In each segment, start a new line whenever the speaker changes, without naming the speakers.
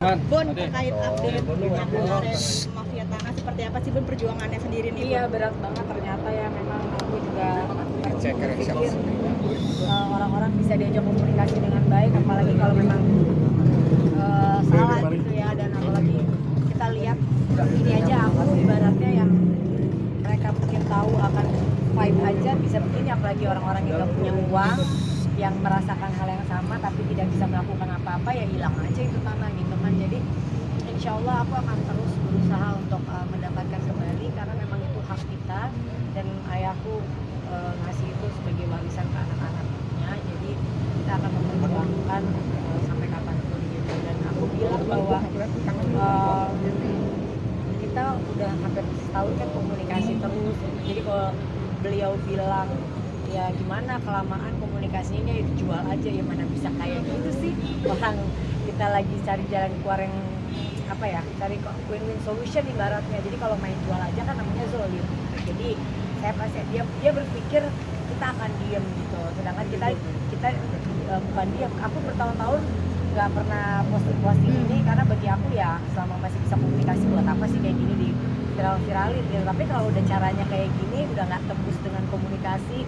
Bun, terkait update yang kemarin mafia tanah, seperti apa sih Bun perjuangannya sendiri nih?
Iya, berat banget ternyata ya, memang aku juga berpikir orang-orang bisa diajak komunikasi dengan baik, apalagi kalau memang salah gitu ya, dan apalagi kita lihat ini aja aku ibaratnya yang mereka mungkin tahu akan fight aja bisa begini, apalagi orang-orang yang gak punya uang, yang merasakan hal yang sama tapi tidak bisa melakukan apa-apa, ya hilang aja itu tanah gitu kan. Jadi insya Allah aku akan terus berusaha untuk mendapatkan kembali, karena memang itu hak kita dan ayahku ngasih itu sebagai warisan ke anak-anaknya. Jadi kita akan memperjuangkan sampai kapanpun gitu. Dan aku bilang bahwa kita udah hampir setahun kan komunikasi terus. Jadi kalau beliau bilang ya gimana kelamaan komunikasinya, ya dijual aja, ya mana bisa kayak gitu sih, orang kita lagi cari jalan keluar yang apa ya, cari win-win solution ibaratnya. Jadi kalau main jual aja kan namanya zolim. Jadi saya pasti dia berpikir kita akan diem gitu, sedangkan kita bukan diem. Aku bertahun-tahun nggak pernah posting ini karena bagi aku ya selama masih bisa komunikasi buat apa sih kayak gini di viral-viralin gitu. Tapi kalau udah caranya kayak gini, udah nggak tembus dengan komunikasi,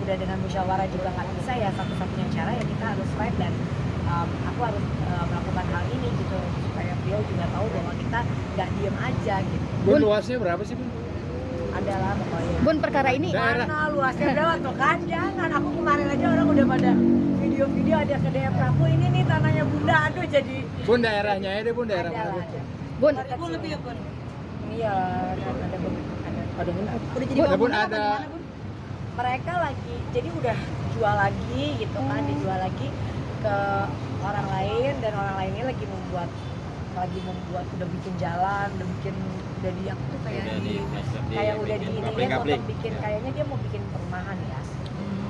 udah dengan musyawarah juga nggak bisa, ya satu-satunya cara ya kita harus fight. Dan aku harus melakukan hal ini gitu supaya beliau juga tahu bahwa kita nggak diem aja gitu.
Bun, luasnya berapa sih Bun?
Adalah pokoknya.
Bun, perkara ini
mana luasnya berapa tuh kan? Jangan, aku kemarin aja orang udah pada video-video ada ke DM aku, ini nih tanahnya Bunda, aduh jadi.
Bun, daerahnya ya deh Bun, daerah
ada
mana?
lah, ada.
Bun,
Bun lebih ya Bun? Iya, ada Bun, ada.
udah jadi
Ya Bun,
bangunan apa
ada.
gimana, Bun?
Mereka lagi, jadi udah jual lagi gitu kan, dijual lagi ke orang lain, dan orang lainnya lagi membuat udah bikin jalan, udah di aku tuh kayak udah diiniin untuk bikin, kayaknya dia mau bikin perumahan ya.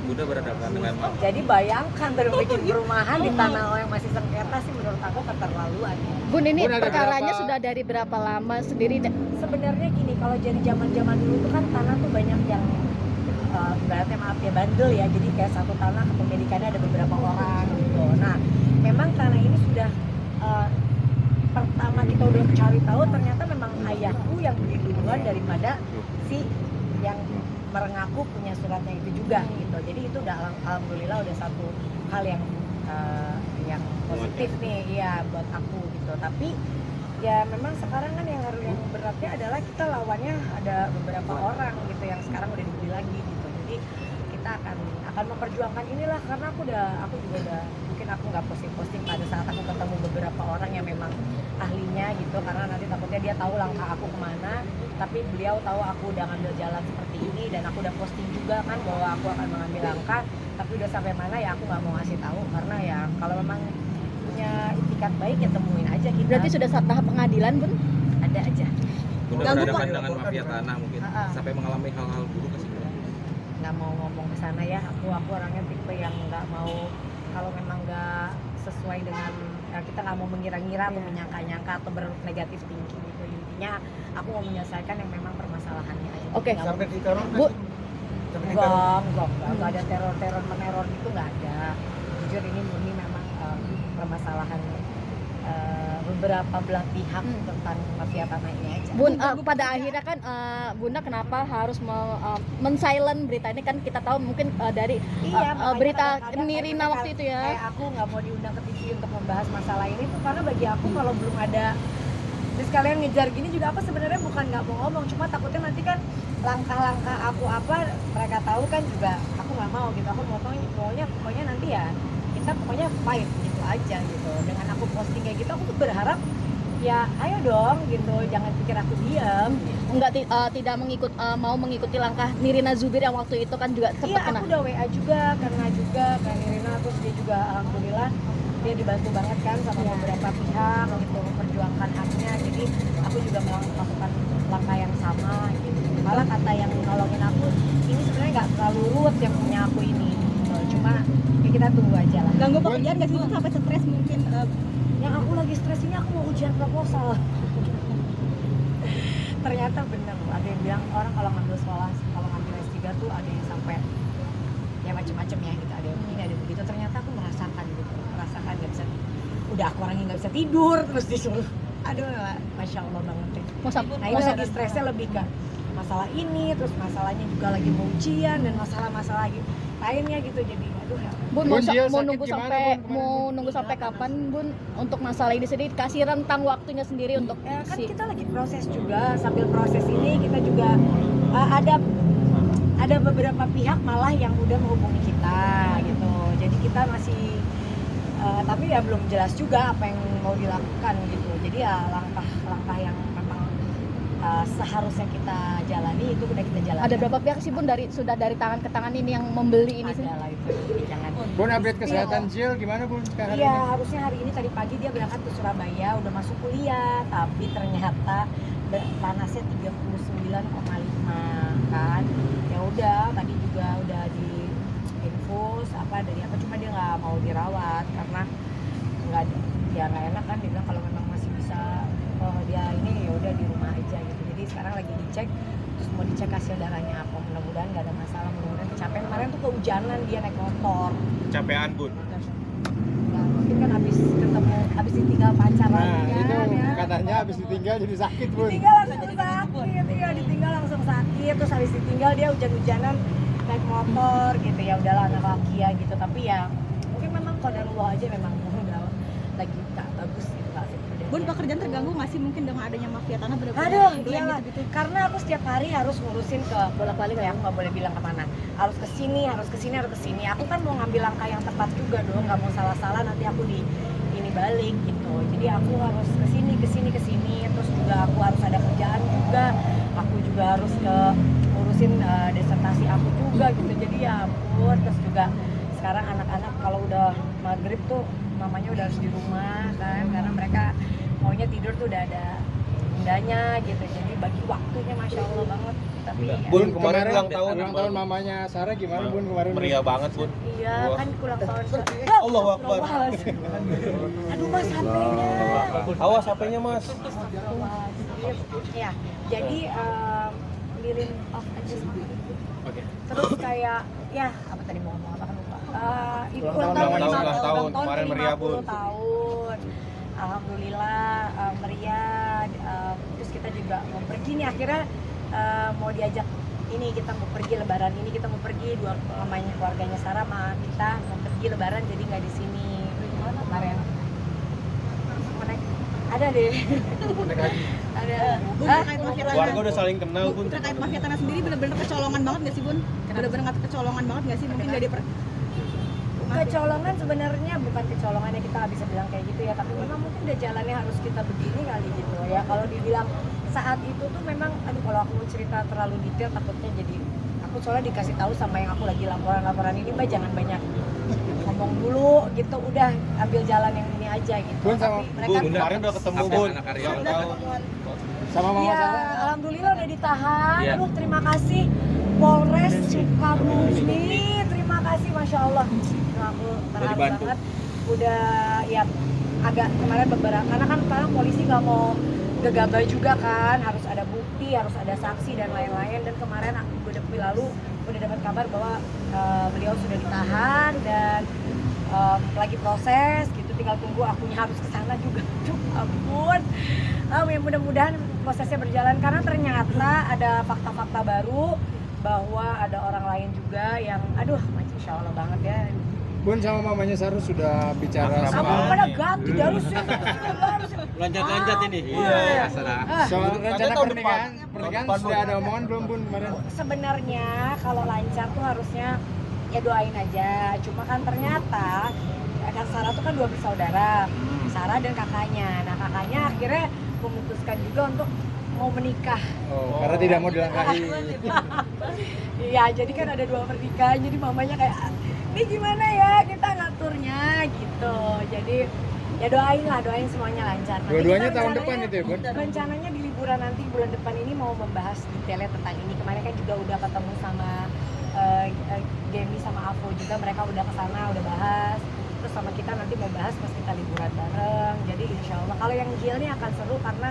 Udah berhadapan dengan
Jadi bayangkan baru bikin perumahan di tanah yang masih sengketa sih, menurut aku keterlaluan.
Bun, ini
Bun, ada
perkaranya
berapa?
sudah dari berapa lama sendiri?
Sebenarnya gini, kalau jadi zaman dulu tuh kan tanah tuh banyak yang ibaratnya maaf ya bandel ya, jadi kayak satu tanah kepemilikannya ada beberapa orang gitu. Nah memang tanah ini sudah pertama kita udah cari tahu, ternyata memang ayahku yang beli duluan daripada si yang merengaku punya suratnya itu juga gitu. Jadi itu udah alhamdulillah udah satu hal yang positif nih ya buat aku gitu. Tapi ya memang sekarang kan yang beratnya adalah kita lawannya ada beberapa orang gitu yang sekarang udah dibeli lagi gitu. Jadi kita akan memperjuangkan inilah, karena aku juga udah mungkin aku nggak posting pada saat aku ketemu beberapa orang yang memang ahlinya gitu, karena nanti takutnya dia tahu langkah aku kemana, tapi beliau tahu aku udah ngambil jalan seperti ini, dan aku udah posting juga kan bahwa aku akan mengambil langkah, tapi udah sampai mana ya aku nggak mau ngasih tahu, karena ya kalau memang punya itikat baik ya temuin aja kita.
Berarti sudah tahap pengadilan, Bun?
Ada aja.
Udah berhadapan dengan mafia tanah mungkin sampai mengalami hal-hal buruk ke sini.
Nggak mau ngomong ke sana ya, aku orangnya tipe yang nggak mau, kalau memang nggak sesuai dengan ya kita nggak mau mengira-ngira atau menyangka-nyangka atau bernegatif tinggi gitu. Intinya aku mau menyelesaikan yang memang permasalahannya aja.
Oke.
Sampai di Karong,
Bu,
Enggak ada meneror gitu, nggak ada. Jujur ini murni memang permasalahan beberapa belah pihak tentang mafia tanah ini aja.
Bun, pada akhirnya kan Bunda kenapa harus men-silent berita ini, kan kita tahu mungkin dari berita Nirina waktu itu ya.
Kayak aku nggak mau diundang ke TV untuk membahas masalah ini tuh, karena bagi aku kalau belum ada, terus kalian ngejar gini juga, aku sebenarnya bukan nggak mau ngomong, cuma takutnya nanti kan langkah-langkah aku apa mereka tahu kan juga, aku nggak mau gitu. Aku maunya pokoknya nanti ya kita pokoknya fight gitu aja gitu. Dengan aku posting kayak gitu, aku tuh berharap ya ayo dong gitu, jangan pikir aku diam gitu.
Enggak tidak mau mengikuti langkah Nirina Zubir yang waktu itu kan juga sempat
Iya,
kena.
aku udah WA juga karena kan Nirina, terus dia juga alhamdulillah dia dibantu banget kan sama beberapa pihak gitu memperjuangkan haknya. Jadi aku juga melakukan langkah yang sama gitu. Malah kata yang nolongin aku, ini sebenarnya nggak terlalu ruwet yang punya aku ini gitu. Cuma ya kita tunggu aja lah.
Ganggu pekerjaan nggak sih Bun, sampai stres mungkin?
Yang aku lagi stres ini aku mau ujian proposal. Ternyata bener, ada yang bilang orang kalau ngambil S3 tuh ada yang sampai ya macem-macem ya gitu, ada yang begini, ada yang begitu. Ternyata aku merasakan nggak bisa, udah aku lagi nggak bisa tidur terus disuruh, aduh masya Allah banget deh. Nah itu lagi stresnya lebih ke masalah ini, terus masalahnya juga lagi mau ujian dan masalah-masalah lainnya gitu, jadi aduh ya.
Bun,
Bun, dia
mau
sakit
nunggu
gimana,
sampai
Bun, kemarin,
mau
Bun?
nunggu sampai kapan Bun untuk masalah ini sendiri, kasih rentang waktunya sendiri untuk
Ya kan
si
kita lagi proses juga, sambil proses ini kita juga ada beberapa pihak malah yang udah menghubungi kita gitu, jadi kita masih tapi ya belum jelas juga apa yang mau dilakukan gitu, jadi ya langkah-langkah yang memang seharusnya kita jalani itu udah kita jalani.
ada berapa pihak sih Bun sudah dari tangan ke tangan ini yang membeli ini sih?
Ada lah itu, jangan.
Bun, update kesehatan Jill gimana Bun sekarang?
Iya, harusnya hari ini tadi pagi dia berangkat ke Surabaya, udah masuk kuliah, tapi ternyata panasnya 39,5 kan. Ya udah, tadi juga udah di infus dari apa, cuma dia nggak mau dirawat karena nggak enak kan, dia bilang kalau memang masih bisa dia ini ya udah di rumah aja gitu. Jadi sekarang lagi dicek, terus mau dicek hasil darahnya apa, mudah-mudahan nggak ada masalah, mudah-mudahan kecapean. Kemarin tuh kehujanan dia naik motor.
Capean Bun.
Nah, mungkin kan habis ditinggal pacar
Nah,
lagi kan,
itu
ya.
katanya habis ditinggal jadi sakit Bun.
Ditinggal langsung sakit, iya ditinggal langsung sakit, terus habis ditinggal dia hujan-hujanan naik motor gitu, ya udahlah anak laki ya gitu, tapi ya mungkin memang qadarullah aja, memang udah lagi tak bagus gitu lah.
Bun, pekerjaan terganggu nggak sih mungkin dengan adanya mafia tanah benar-benar
Aduh,
glam
iya
gitu-gitu?
karena aku setiap hari harus ngurusin ke bolak-balik ya, aku nggak boleh bilang kemana, harus ke sini, harus ke sini, harus ke sini. Aku kan mau ngambil langkah yang tepat juga dong, nggak mau salah-salah nanti aku ini balik gitu. Jadi aku harus ke sini, ke sini, ke sini. Terus juga aku harus ada kerjaan juga. Aku juga harus ngurusin disertasi aku juga gitu. Jadi ya ampun. Terus juga sekarang anak-anak kalau udah maghrib tuh mamanya udah harus di rumah kan, karena mereka maunya tidur tuh udah ada bundanya gitu, jadi bagi waktunya masya Allah banget. Tapi ya,
Bun, kemarin ulang tahun
mamanya Sarah gimana Bun kemarin?
meriah banget Bun.
iya
Wah.
kan ulang tahun
Allahu Akbar.
Aduh mas HP-nya.
Awas HP-nya Mas.
Ya jadi lilin off aja sama.
Oke.
Terus kayak ya apa tadi mau ngomong apa kan lupa.
Ulang tahun,
ulang tahun, kemarin meriah, Bun.
50 tahun. Alhamdulillah meriah. Terus kita juga mau pergi nih akhirnya, mau diajak ini, kita mau pergi lebaran ini, kita mau pergi keluarganya Sarah sama kita mau pergi lebaran, jadi nggak di sini kemarin. Mana? Ada deh. Ada.
Bun, terkait mafia tanah,
Warga udah saling kenal Bun.
terkait mafia tanah sendiri benar-benar kecolongan banget nggak sih Bun? Benar-benar nggak kecolongan banget nggak sih? Mungkin nggak
Kecolongan sebenarnya bukan kecolongannya kita bisa bilang kayak gitu ya, tapi memang mungkin udah jalannya harus kita begini kali gitu ya. Kalau dibilang saat itu tuh memang, aduh kalau aku mau cerita terlalu detail takutnya jadi, aku soalnya dikasih tahu sama yang aku lagi laporan ini, Mbak jangan banyak ngomong dulu gitu, udah ambil jalan yang ini aja gitu.
Bun, sama
Tapi mereka
Bun, kemarin udah ketemu Bun.
Sama mama
Iya,
Sarah?
alhamdulillah udah ditahan.
Iya.
Aduh, terima kasih Polres Sukabumi. Terima kasih, masya Allah. Aku terharu
dibantu.
banget. Udah ya agak kemarin beberapa, karena kan sekarang polisi nggak mau gegabah juga kan, harus ada bukti, harus ada saksi dan lain-lain. Dan kemarin beberapa waktu lalu udah dapat kabar bahwa beliau sudah ditahan dan lagi proses gitu, tinggal tunggu akunya harus ke sana juga. Aduh, ampun. Ya mudah-mudahan prosesnya berjalan, karena ternyata ada fakta-fakta baru bahwa ada orang lain juga yang aduh masya Allah banget ya.
Bun, sama mamanya Sarah sudah bicara
Kamu
sama
pada ganti darus ya.
Lanjat-lanjat ini. Iya, Sarah.
soal rencana
Katanya tahun
pernikahan
depan,
sudah ada omongan belum Bun kemarin?
Sebenarnya kalau lancar tuh harusnya ya doain aja. Cuma kan ternyata kan Sarah tuh kan 2 bersaudara, Sarah dan kakaknya. Nah kakaknya akhirnya memutuskan juga untuk mau menikah.
Oh, karena tidak mau dilangkahi.
Iya, jadi kan ada 2 pernikahan, jadi mamanya kayak ini gimana ya kita ngaturnya gitu. Jadi ya doain semuanya lancar. Nanti
Dua-duanya
kita
tahun
rencananya-
depan itu ya Bun?
Rencananya di liburan nanti bulan depan ini mau membahas detailnya tentang ini. Kemarin kan juga udah ketemu sama Gemi sama Avo juga, mereka udah kesana udah bahas. Terus sama kita nanti mau bahas pas kita liburan bareng. Jadi insya Allah kalau yang Jill ini akan seru karena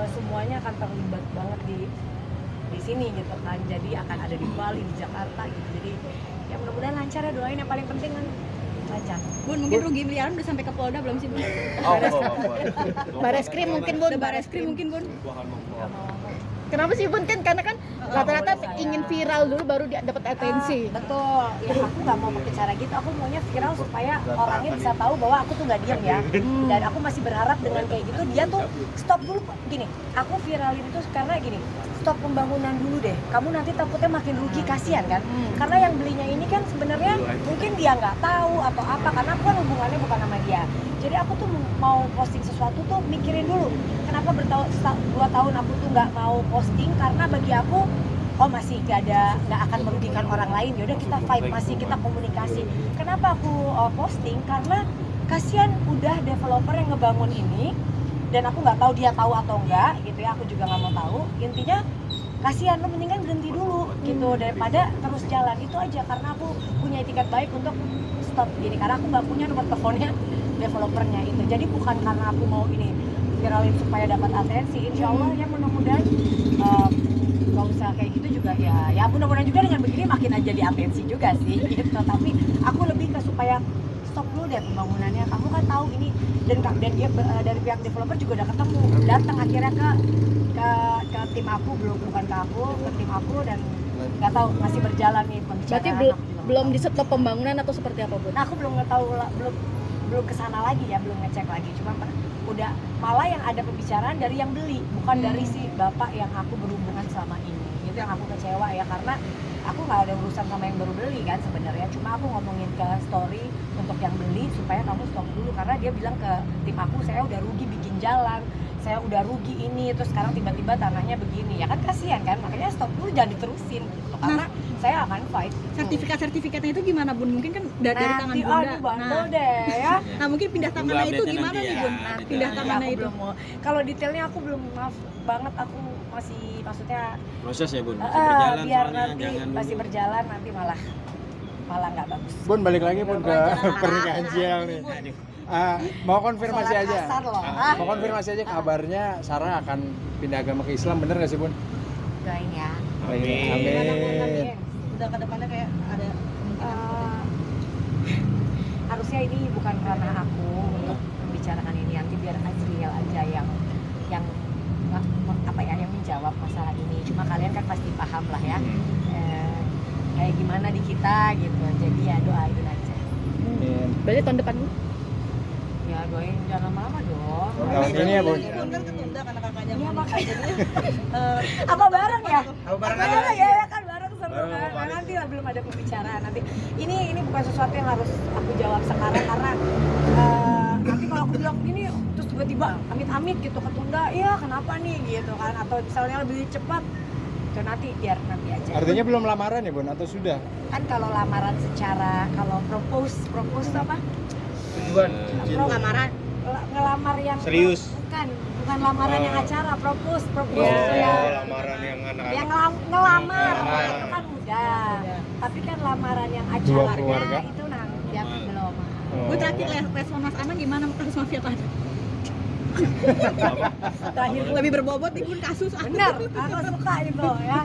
semuanya akan terlibat banget di sini gitu kan. Jadi akan ada di Bali, di Jakarta gitu. Jadi ya mudah-mudahan lancar ya, doain yang paling penting kan Macan.
Bun, mungkin rugi miliaran udah sampai ke Polda belum sih, Bun?
Bareskrim mungkin Bun,
Udah bareskrim mungkin, Bun.
Kenapa sih Bun? Karena kan rata-rata
boleh,
ingin
sayang.
viral dulu baru dia dapat atensi.
Betul. Ya aku nggak mau pakai cara gitu. Aku maunya viral supaya orangnya bisa tahu bahwa aku tuh nggak diam ya. Dan aku masih berharap dengan kayak gitu dia tuh stop dulu. Gini, aku viralin itu karena gini. Stop pembangunan dulu deh. Kamu nanti takutnya makin rugi, kasihan kan? Karena yang belinya ini kan sebenarnya mungkin dia nggak tahu atau apa. Karena aku kan hubungannya bukan sama dia. Jadi aku tuh mau posting sesuatu tuh mikirin dulu. Kenapa 2 tahun aku tuh nggak mau posting? Karena bagi aku masih nggak akan merugikan orang lain. Yaudah kita fight, masih kita komunikasi. Kenapa aku posting? Karena kasihan udah developer yang ngebangun ini dan aku nggak tahu dia tahu atau enggak gitu ya, aku juga nggak mau tahu. Intinya kasihan, lo mendingan berhenti dulu gitu daripada terus jalan. Itu aja, karena aku punya etikat baik untuk stop gini, karena aku nggak punya nomor teleponnya developernya itu. Jadi bukan karena aku mau ini viralin supaya dapat atensi. Insya Allah ya, mudah-mudahan nggak usah kayak gitu juga ya mudah-mudahan juga dengan begini makin aja di atensi juga sih gitu. Tapi aku lebih ke supaya stop dulu deh pembangunannya. Kamu kan tahu ini dan dia dari pihak developer juga udah ketemu, datang akhirnya ke tim aku, bukan ke aku, ke tim aku, dan nggak tahu masih berjalan nih pembicaraan.
Berarti belum di stop pembangunan atau seperti apa Bun?
Nah, aku belum tahu, belum kesana lagi ya, belum ngecek lagi. Cuma udah malah yang ada pembicaraan dari yang beli, bukan dari si bapak yang aku berhubungan selama ini. Itu yang aku kecewa ya, karena aku nggak ada urusan sama yang baru beli kan sebenarnya. Cuma aku ngomongin ke story untuk yang beli supaya kamu stop dulu, karena dia bilang ke tim aku, saya udah rugi bikin jalan, saya udah rugi ini, terus sekarang tiba-tiba tanahnya begini. Ya kan kasihan kan, makanya stop dulu, jangan diterusin gitu. Karena saya akan fight.
Sertifikatnya itu gimana, Bun? Mungkin kan dari tangan
Nanti
Bunda.
bandel deh ya.
Nah, mungkin pindah tangannya itu
update-nya
gimana
nanti
nih,
ya.
Bun?
Nanti
Pindah
ya.
tangannya
Aku
itu.
belum mau. Kalau detailnya aku belum, maaf banget, aku masih maksudnya
Proses ya Bun, masih berjalan
biar
soalnya,
nanti
jangan
masih
dulu.
berjalan nanti malah nggak bagus.
Bun balik lagi Bun ke pernikahan Jial nih. Mau konfirmasi
Sholat
aja.
asar loh.
Mau konfirmasi aja, kabarnya Sarah akan pindah agama ke Islam, bener gak sih Bun?
Doain ya.
Amin.
Udah ke depannya kayak ada
Harusnya ini bukan karena aku untuk membicarakan ini, nanti biar Azriel aja yang apa ya, yang menjawab masalah ini. Cuma kalian kan pasti paham lah ya, kayak gimana di kita gitu. Jadi ya doain aja.
Amin.
Berarti tahun depan
Ya doain jangan lama-lama dong.
Tahun ini ya Bun.
Bun kan ketunda karena kakaknya
Iya
Bunda.
makanya. Apa bareng ya?
Bareng
Bareng ya kan, bareng seru kan. Nah, nanti lah, belum ada pembicaraan. Nanti ini bukan sesuatu yang harus aku jawab sekarang, karena nanti kalau aku bilang ini terus tiba-tiba amit-amit gitu ketunda, iya kenapa nih gitu kan, atau misalnya lebih cepat itu nanti biar nanti aja.
Artinya belum lamaran ya Bun, atau sudah?
Kan kalau lamaran secara, kalau propose itu apa?
Lamaran.
Ngelamar yang
Serius?
bukan lamaran yang acara, propose ya.
Lamaran yang
Yang ngelamar itu kan udah, tapi kan lamaran yang
Dua
acaranya
keluarga.
itu nanti yang belum.
Bun, terakhir respon Mas Anang gimana kasus mafia tanah?
Terakhir
Lebih berbobot nih, Bun, kasus.
benar, aku suka itu ya.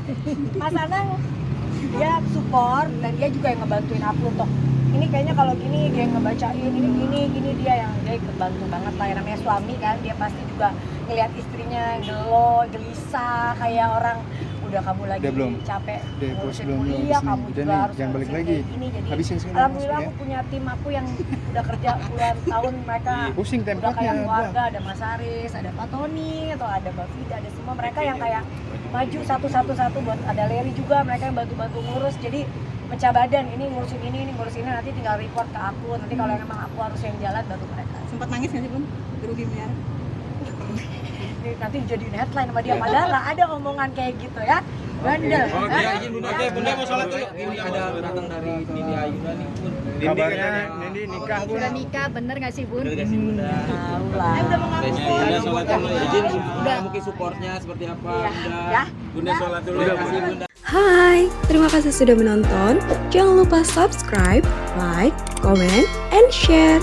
Mas Anang dia support dan dia juga yang ngebantuin aku untuk ini, kayaknya kalau gini dia yang ngebacain ini gini dia ikut bantu banget lah. Yang namanya suami kan, dia pasti juga ngelihat istrinya gelisah kayak orang udah kamu lagi
Udah belum?
capek
Udah, bos,
ngurusin
belum,
kuliah,
belum.
kamu
Udah
juga
nih,
harus
jangan balik
ngurusin
lagi.
kayak gini. Jadi
Habisin sekali
alhamdulillah
masuk
aku
ya.
punya tim aku yang udah kerja puluhan tahun, mereka
Pusing
udah
tempatnya,
kayak
Bang.
keluarga. Ada Mas Aris, ada Pak Tony, atau ada Mbak Vida, ada semua mereka yang kayak maju satu-satu buat, ada Leri juga, mereka yang bantu-bantu ngurus. Jadi pecah badan, ini ngurusin ini ngurusin ini, nanti tinggal report ke aku. Nanti kalau emang aku harus yang jalan baru mereka.
Sempat nangis nggak sih, Bun? Rugi miliaran.
Nanti dijadiin headline sama dia, padahal nggak ada omongan kayak gitu ya. Bandel.
Oh dia izin Bunda, Bunda mau sholat dulu. Ini ada datang dari Nindi Ayunda nih Bun.
Kabarnya Nindi nikah Bun.
udah nikah, bener gak sih Bun?
Udah dikasih Bunda.
Tahu lah.
Udah mengaku.
Kayaknya Bunda sholat dulu, izin
Udah.
mungkin supportnya seperti apa
Iya.
Bunda.
Ya.
Bunda sholat dulu, kasih Bunda.
Hai, terima kasih sudah menonton. Jangan lupa subscribe, like, comment, and share.